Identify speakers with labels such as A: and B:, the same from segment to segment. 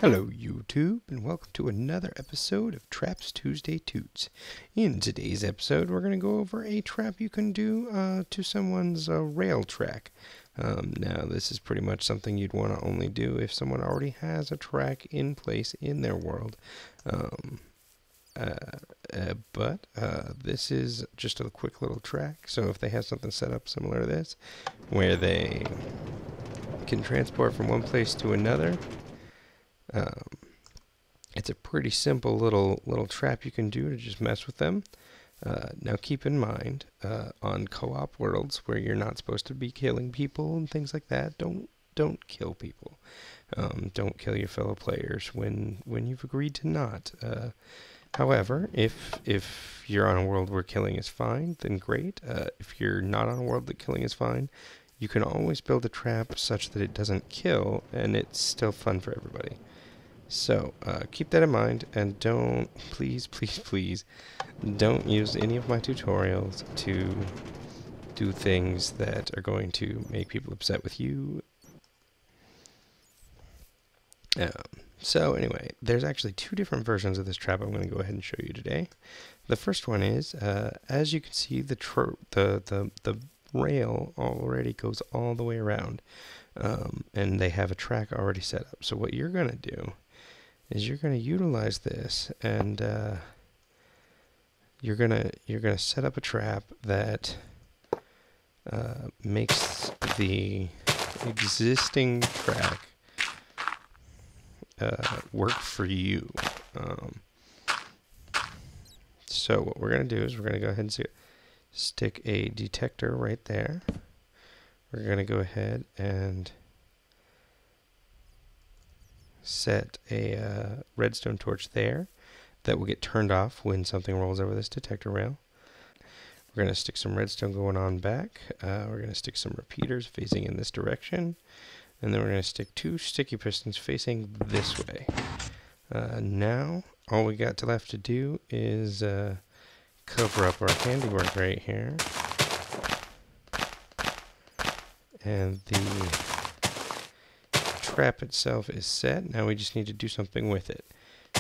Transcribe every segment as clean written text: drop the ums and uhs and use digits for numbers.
A: Hello YouTube, and welcome to another episode of Traps Tuesday Tuts. In today's episode, we're going to go over a trap you can do to someone's rail track. Now, this is pretty much something you'd want to only do if someone already has a track in place in their world. But this is just a quick little track, so if they have something set up similar to this, where they can transport from one place to another, it's a pretty simple little trap you can do to just mess with them. Now keep in mind, on co-op worlds where you're not supposed to be killing people and things like that, don't kill people. Don't kill your fellow players when you've agreed to not. However, if you're on a world where killing is fine, then great. If you're not on a world that killing is fine, you can always build a trap such that it doesn't kill and it's still fun for everybody. So, keep that in mind, and please, don't use any of my tutorials to do things that are going to make people upset with you. So anyway, there's actually two different versions of this trap I'm going to go ahead and show you today. The first one is, as you can see, the rail already goes all the way around, and they have a track already set up. So what you're going to do is you're going to utilize this, and you're gonna set up a trap that makes the existing track work for you. So what we're going to do is we're going to go ahead and stick a detector right there. We're going to go ahead and set a redstone torch there that will get turned off when something rolls over this detector rail. We're going to stick some redstone going on back. We're going to stick some repeaters facing in this direction. And then we're going to stick two sticky pistons facing this way. Now, all we got left to do is cover up our handiwork right here. And the trap itself is set. Now we just need to do something with it.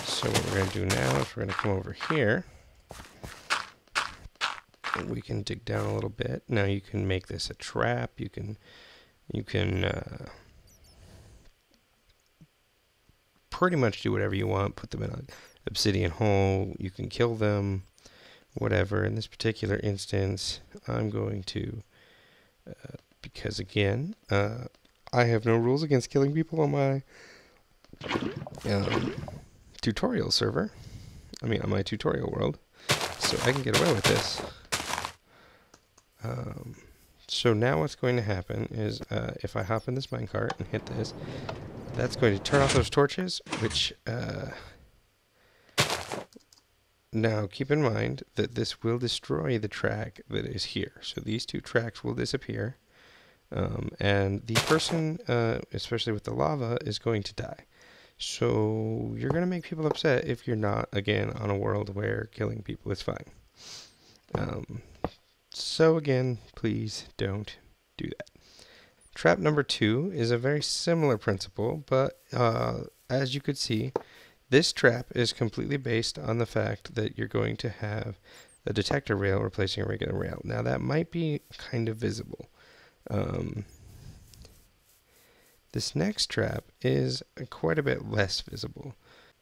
A: So what we're going to do now is we're going to come over here. And we can dig down a little bit. Now you can make this a trap. You can pretty much do whatever you want. Put them in an obsidian hole. You can kill them, whatever. In this particular instance, I'm going to, because again, I have no rules against killing people on my tutorial server. I mean, on my tutorial world. So I can get away with this. So now what's going to happen is, if I hop in this minecart and hit this, that's going to turn off those torches, which, now keep in mind that this will destroy the track that is here. So these two tracks will disappear. And the person, especially with the lava, is going to die. So you're going to make people upset if you're not, again, on a world where killing people is fine. So again, please don't do that. Trap number 2 is a very similar principle, but as you could see, this trap is completely based on the fact that you're going to have a detector rail replacing a regular rail. Now that might be kind of visible. This next trap is quite a bit less visible.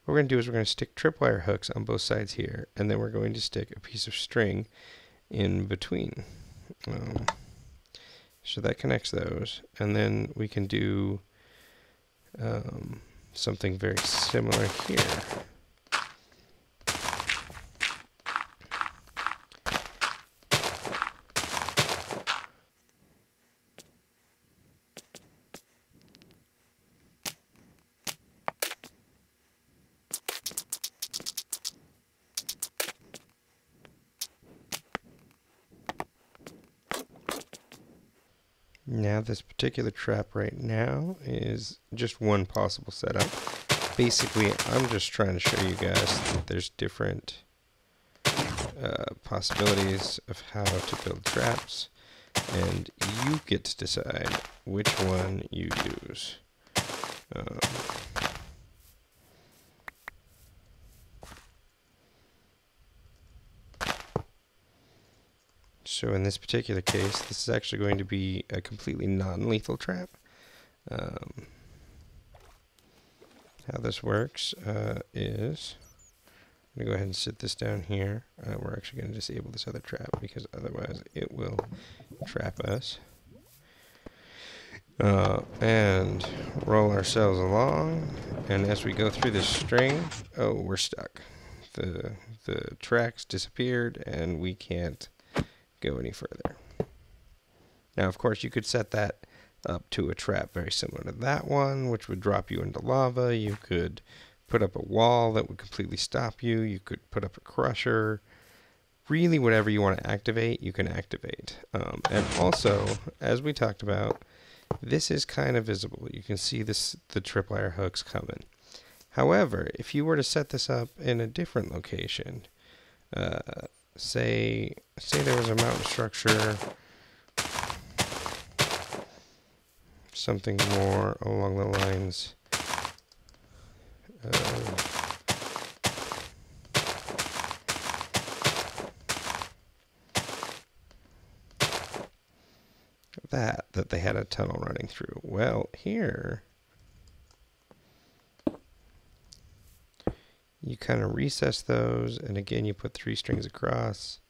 A: What we're going to do is we're going to stick tripwire hooks on both sides here, and then we're going to stick a piece of string in between. So that connects those, and then we can do something very similar here. Now this particular trap right now is just one possible setup. Basically, I'm just trying to show you guys that there's different possibilities of how to build traps, and you get to decide which one you use. So in this particular case, this is actually going to be a completely non-lethal trap. How this works is, I'm going to go ahead and sit this down here. We're actually going to disable this other trap because otherwise it will trap us. And roll ourselves along, and as we go through this string, oh, we're stuck. The tracks disappeared, and we can't go any further. Now, of course, you could set that up to a trap very similar to that one, which would drop you into lava. You could put up a wall that would completely stop you. You could put up a crusher. Really, whatever you want to activate, you can activate. And also, as we talked about, this is kind of visible. You can see the tripwire hooks coming. However, if you were to set this up in a different location, say there was a mountain structure, something more along the lines of that they had a tunnel running through. Well, here you kind of recess those, and again you put 3 strings across.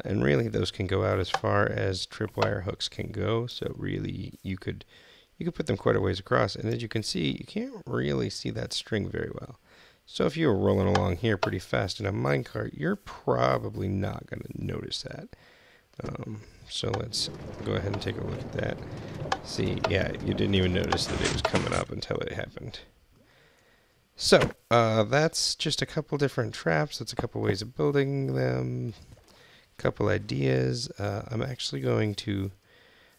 A: And really those can go out as far as tripwire hooks can go, so really you could put them quite a ways across, and as you can see, you can't really see that string very well. So if you were rolling along here pretty fast in a minecart, you're probably not going to notice that. So let's go ahead and take a look at that. See, yeah, you didn't even notice that it was coming up until it happened. So, that's just a couple different traps. That's a couple ways of building them. Couple ideas. I'm actually going to,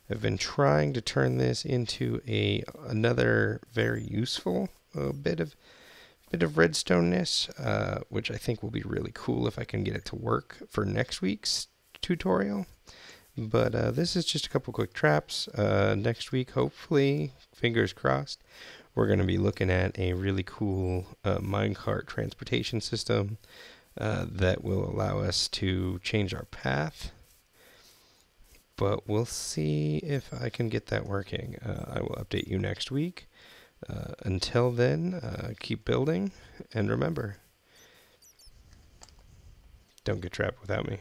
A: I've been trying to turn this into another very useful bit of redstone-ness, which I think will be really cool if I can get it to work for next week's tutorial. But this is just a couple quick traps. Next week, hopefully, fingers crossed, we're going to be looking at a really cool minecart transportation system that will allow us to change our path. But we'll see if I can get that working. I will update you next week. Until then, keep building, and remember, don't get trapped without me.